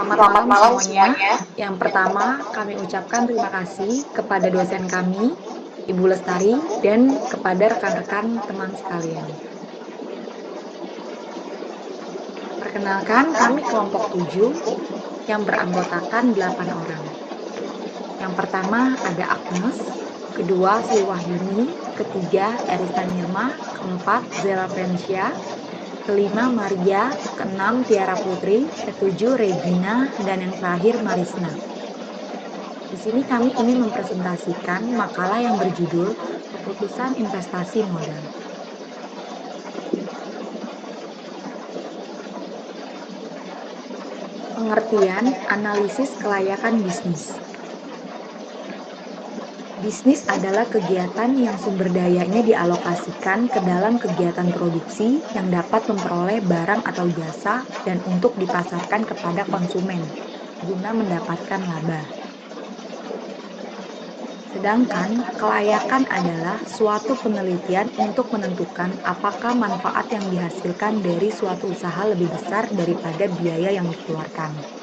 Selamat malam semuanya. Yang pertama, kami ucapkan terima kasih kepada dosen kami, Ibu Lestari, dan kepada rekan-rekan teman sekalian. Perkenalkan, kami kelompok 7 yang beranggotakan 8 orang. Yang pertama ada Agnes, kedua Sri Wahyuni, ketiga Erista Nirma, keempat Zela Fensya, kelima Maria, keenam Tiara Putri, ketujuh Regina, dan yang terakhir Marisna. Di sini kami ingin mempresentasikan makalah yang berjudul Keputusan Investasi Modal. Pengertian analisis kelayakan bisnis. Bisnis adalah kegiatan yang sumber dayanya dialokasikan ke dalam kegiatan produksi yang dapat memperoleh barang atau jasa dan untuk dipasarkan kepada konsumen, guna mendapatkan laba. Sedangkan kelayakan adalah suatu penelitian untuk menentukan apakah manfaat yang dihasilkan dari suatu usaha lebih besar daripada biaya yang dikeluarkan.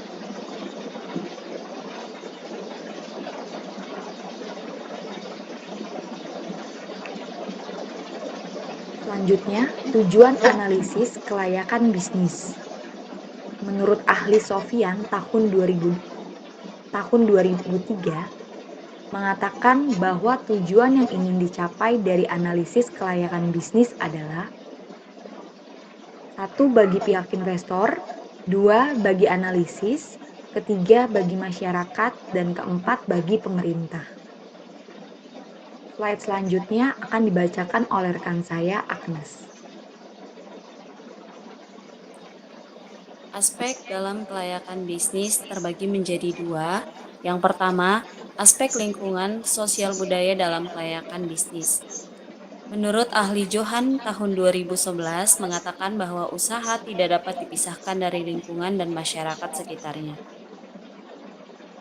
Selanjutnya, tujuan analisis kelayakan bisnis. Menurut ahli Sofyan tahun 2003 mengatakan bahwa tujuan yang ingin dicapai dari analisis kelayakan bisnis adalah 1. Bagi pihak investor, 2. Bagi analisis, ketiga bagi masyarakat, dan keempat bagi pemerintah. Slide selanjutnya akan dibacakan oleh rekan saya, Agnes. Aspek dalam kelayakan bisnis terbagi menjadi dua. Yang pertama, aspek lingkungan sosial budaya dalam kelayakan bisnis. Menurut ahli Johan tahun 2011 mengatakan bahwa usaha tidak dapat dipisahkan dari lingkungan dan masyarakat sekitarnya.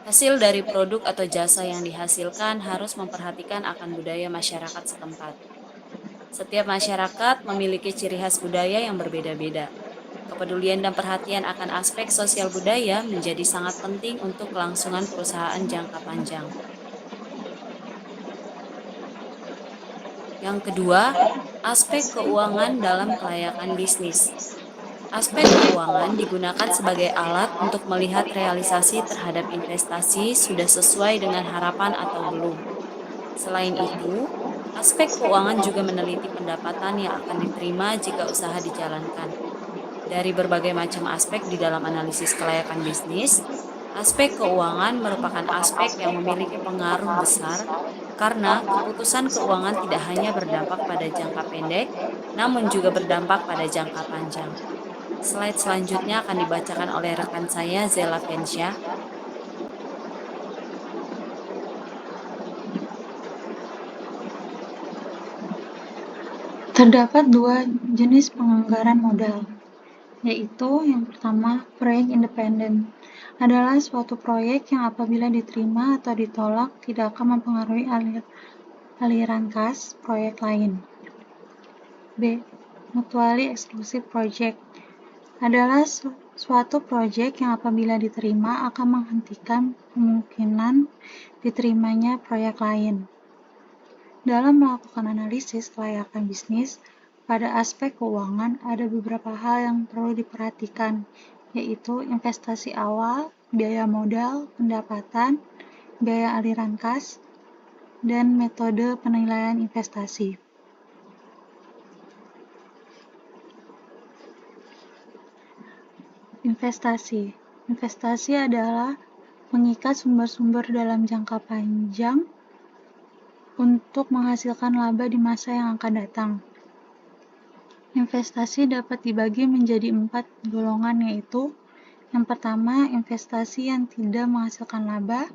Hasil dari produk atau jasa yang dihasilkan harus memperhatikan akan budaya masyarakat setempat. Setiap masyarakat memiliki ciri khas budaya yang berbeda-beda. Kepedulian dan perhatian akan aspek sosial budaya menjadi sangat penting untuk kelangsungan perusahaan jangka panjang. Yang kedua, aspek keuangan dalam kelayakan bisnis. Aspek keuangan digunakan sebagai alat untuk melihat realisasi terhadap investasi sudah sesuai dengan harapan atau belum. Selain itu, aspek keuangan juga meneliti pendapatan yang akan diterima jika usaha dijalankan. Dari berbagai macam aspek di dalam analisis kelayakan bisnis, aspek keuangan merupakan aspek yang memiliki pengaruh besar karena keputusan keuangan tidak hanya berdampak pada jangka pendek, namun juga berdampak pada jangka panjang. Slide selanjutnya akan dibacakan oleh rekan saya, Zela Fensya. Terdapat dua jenis penganggaran modal, yaitu yang pertama, proyek independen. Adalah suatu proyek yang apabila diterima atau ditolak tidak akan mempengaruhi aliran kas proyek lain. B. Mutually exclusive project. Adalah suatu proyek yang apabila diterima akan menghentikan kemungkinan diterimanya proyek lain. Dalam melakukan analisis kelayakan bisnis, pada aspek keuangan ada beberapa hal yang perlu diperhatikan, yaitu investasi awal, biaya modal, pendapatan, biaya aliran kas, dan metode penilaian investasi. Investasi adalah mengikat sumber-sumber dalam jangka panjang untuk menghasilkan laba di masa yang akan datang. Investasi dapat dibagi menjadi 4 golongan, yaitu yang pertama, investasi yang tidak menghasilkan laba.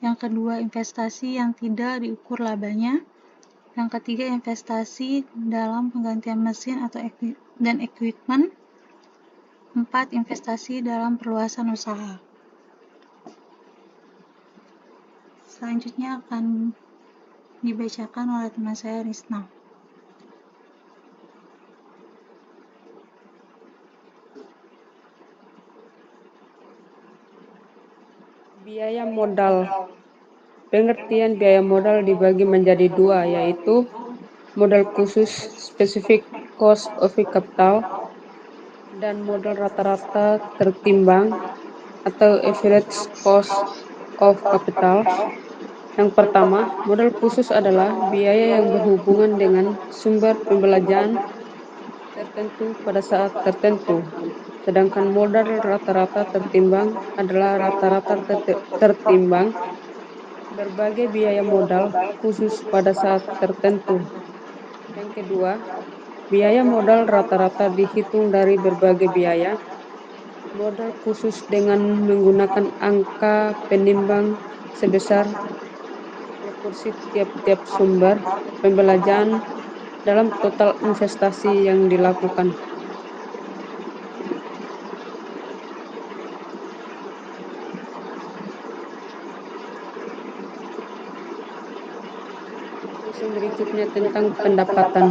Yang kedua, investasi yang tidak diukur labanya. Yang ketiga, investasi dalam penggantian mesin dan equipment. 4. Investasi dalam perluasan usaha. Selanjutnya akan dibacakan oleh teman saya, Risna. Biaya modal. Pengertian biaya modal dibagi menjadi dua, yaitu modal khusus specific cost of capital dan modal rata-rata tertimbang atau average cost of capital. Yang pertama, modal khusus adalah biaya yang berhubungan dengan sumber pembelajaran tertentu pada saat tertentu. Sedangkan modal rata-rata tertimbang adalah rata-rata tertimbang berbagai biaya modal khusus pada saat tertentu. Yang kedua, biaya modal rata-rata dihitung dari berbagai biaya modal khusus dengan menggunakan angka penimbang sebesar proporsi tiap-tiap sumber pembelajaran dalam total investasi yang dilakukan. Terus yang berikutnya tentang pendapatan.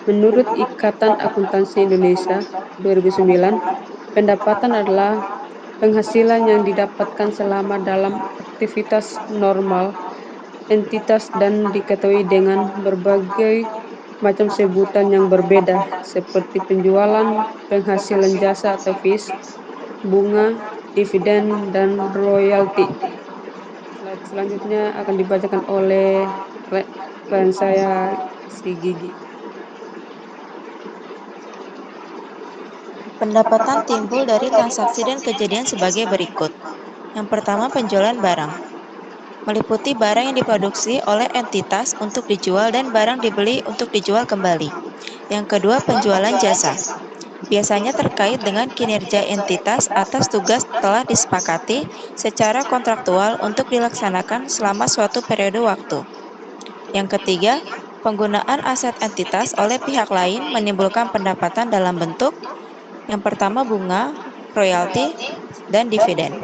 Menurut Ikatan Akuntansi Indonesia 2009, pendapatan adalah penghasilan yang didapatkan selama dalam aktivitas normal entitas dan diketahui dengan berbagai macam sebutan yang berbeda seperti penjualan, penghasilan jasa atau fees, bunga, dividen, dan royalti. Slide selanjutnya akan dibacakan oleh klien saya, si Gigi. Pendapatan timbul dari transaksi dan kejadian sebagai berikut. Yang pertama, penjualan barang. Meliputi barang yang diproduksi oleh entitas untuk dijual dan barang dibeli untuk dijual kembali. Yang kedua, penjualan jasa. Biasanya terkait dengan kinerja entitas atas tugas telah disepakati secara kontraktual untuk dilaksanakan selama suatu periode waktu. Yang ketiga, penggunaan aset entitas oleh pihak lain menimbulkan pendapatan dalam bentuk yang pertama bunga, royalti, dan dividen.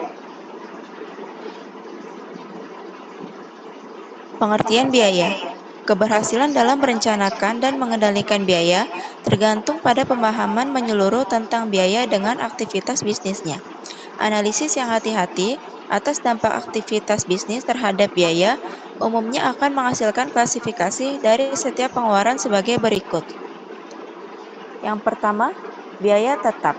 Pengertian biaya. Keberhasilan dalam merencanakan dan mengendalikan biaya tergantung pada pemahaman menyeluruh tentang biaya dengan aktivitas bisnisnya. Analisis yang hati-hati atas dampak aktivitas bisnis terhadap biaya umumnya akan menghasilkan klasifikasi dari setiap pengeluaran sebagai berikut. Yang pertama, biaya tetap.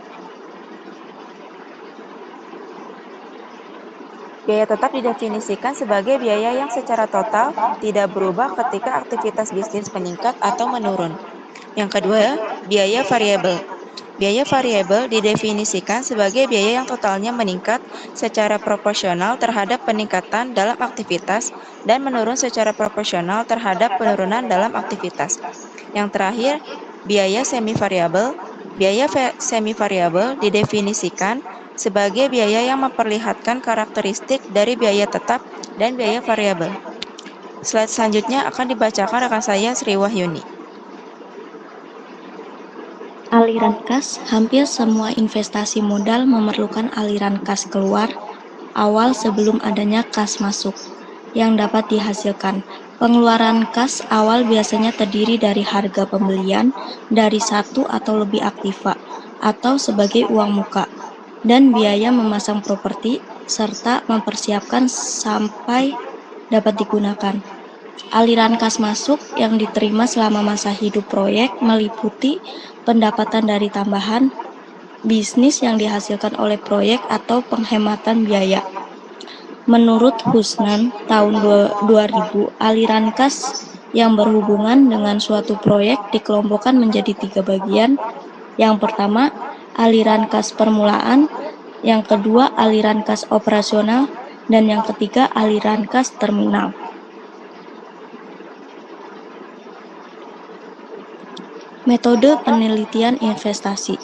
Biaya tetap didefinisikan sebagai biaya yang secara total tidak berubah ketika aktivitas bisnis meningkat atau menurun. Yang kedua, biaya variabel. Biaya variabel didefinisikan sebagai biaya yang totalnya meningkat secara proporsional terhadap peningkatan dalam aktivitas dan menurun secara proporsional terhadap penurunan dalam aktivitas. Yang terakhir, biaya semi variabel. Biaya semi variabel didefinisikan sebagai biaya yang memperlihatkan karakteristik dari biaya tetap dan biaya variabel. Slide selanjutnya akan dibacakan rekan saya Sri Wahyuni. Aliran kas. Hampir semua investasi modal memerlukan aliran kas keluar awal sebelum adanya kas masuk yang dapat dihasilkan. Pengeluaran kas awal biasanya terdiri dari harga pembelian dari satu atau lebih aktiva atau sebagai uang muka dan biaya memasang properti serta mempersiapkan sampai dapat digunakan. Aliran kas masuk yang diterima selama masa hidup proyek meliputi pendapatan dari tambahan bisnis yang dihasilkan oleh proyek atau penghematan biaya. Menurut Husnan tahun 2000, aliran kas yang berhubungan dengan suatu proyek dikelompokkan menjadi 3 bagian. Yang pertama, aliran kas permulaan, yang kedua aliran kas operasional, dan yang ketiga aliran kas terminal. Metode penelitian investasi.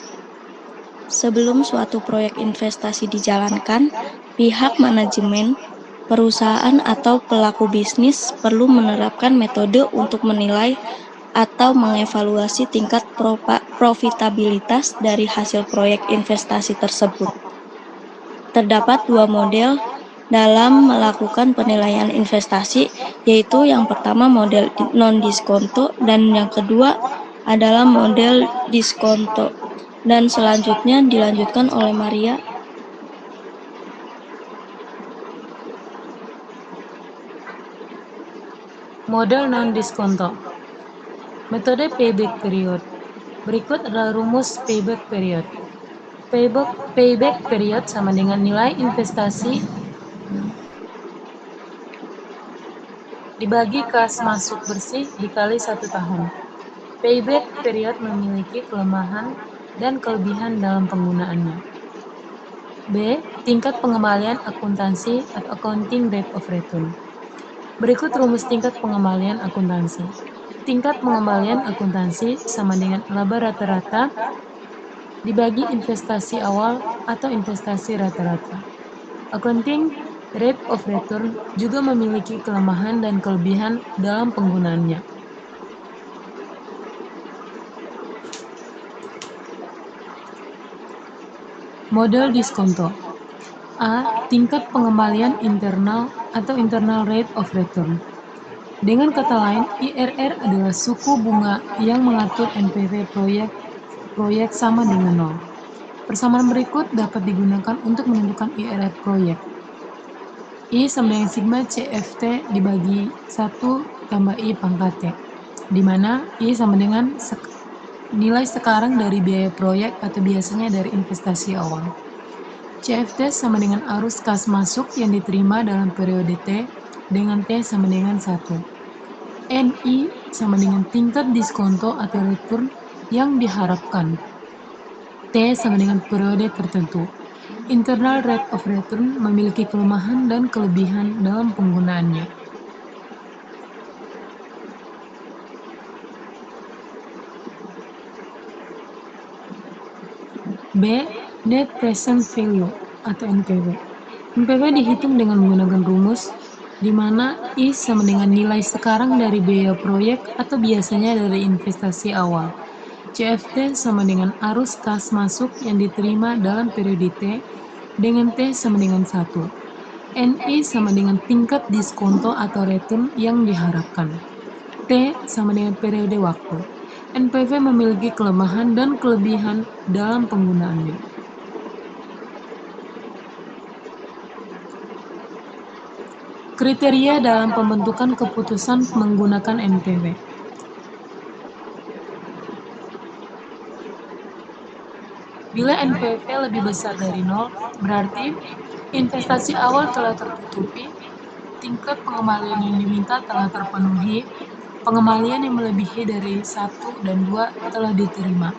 Sebelum suatu proyek investasi dijalankan, pihak manajemen, perusahaan atau pelaku bisnis perlu menerapkan metode untuk menilai atau mengevaluasi tingkat profitabilitas dari hasil proyek investasi tersebut. Terdapat 2 model dalam melakukan penilaian investasi, yaitu yang pertama model non-diskonto dan yang kedua adalah model diskonto. Dan selanjutnya dilanjutkan oleh Maria. Model non-diskonto. Metode payback period. Berikut adalah rumus payback period. Payback period sama dengan nilai investasi dibagi kas masuk bersih dikali 1 tahun. Payback period memiliki kelemahan dan kelebihan dalam penggunaannya. B. Tingkat pengembalian akuntansi atau accounting rate of return. Berikut rumus tingkat pengembalian akuntansi. Tingkat pengembalian akuntansi sama dengan laba rata-rata dibagi investasi awal atau investasi rata-rata. Accounting rate of return juga memiliki kelemahan dan kelebihan dalam penggunaannya. Model diskonto. A. Tingkat pengembalian internal atau internal rate of return. Dengan kata lain, IRR adalah suku bunga yang mengatur NPV proyek sama dengan 0. Persamaan berikut dapat digunakan untuk menentukan IRR proyek. I sama dengan sigma CFT dibagi 1 tambah I pangkat T, di mana I sama dengan nilai sekarang dari biaya proyek atau biasanya dari investasi awal. CFT sama dengan arus kas masuk yang diterima dalam periode T dengan T sama dengan 1. NI sama dengan tingkat diskonto atau return yang diharapkan. T sama dengan periode tertentu. Internal rate of return memiliki kelemahan dan kelebihan dalam penggunaannya. B. Net Present Value atau NPV. NPV dihitung dengan menggunakan rumus di mana I sama dengan nilai sekarang dari biaya proyek atau biasanya dari investasi awal. CFT sama dengan arus kas masuk yang diterima dalam periode T dengan T sama dengan 1. NI sama dengan tingkat diskonto atau return yang diharapkan. T sama dengan periode waktu. NPV memiliki kelemahan dan kelebihan dalam penggunaannya. Kriteria dalam pembentukan keputusan menggunakan NPV. Bila NPV lebih besar dari 0, berarti investasi awal telah tertutupi, tingkat pengembalian yang diminta telah terpenuhi, pengembalian yang melebihi dari 1 dan 2 telah diterima,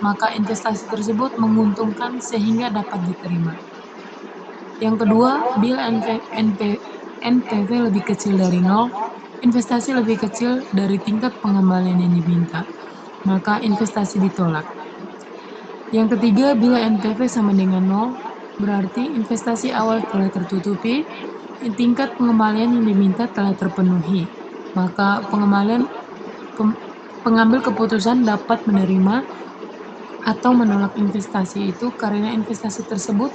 maka investasi tersebut menguntungkan sehingga dapat diterima. Yang kedua, bila NPV lebih kecil dari 0, investasi lebih kecil dari tingkat pengembalian yang diminta, maka investasi ditolak. Yang ketiga, bila NPV sama dengan 0, berarti investasi awal telah tertutupi, tingkat pengembalian yang diminta telah terpenuhi, maka pengambil keputusan dapat menerima atau menolak investasi itu karena investasi tersebut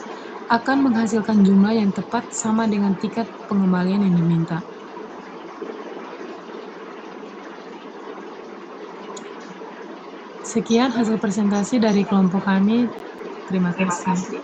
akan menghasilkan jumlah yang tepat sama dengan tingkat pengembalian yang diminta. Sekian hasil presentasi dari kelompok kami. Terima kasih.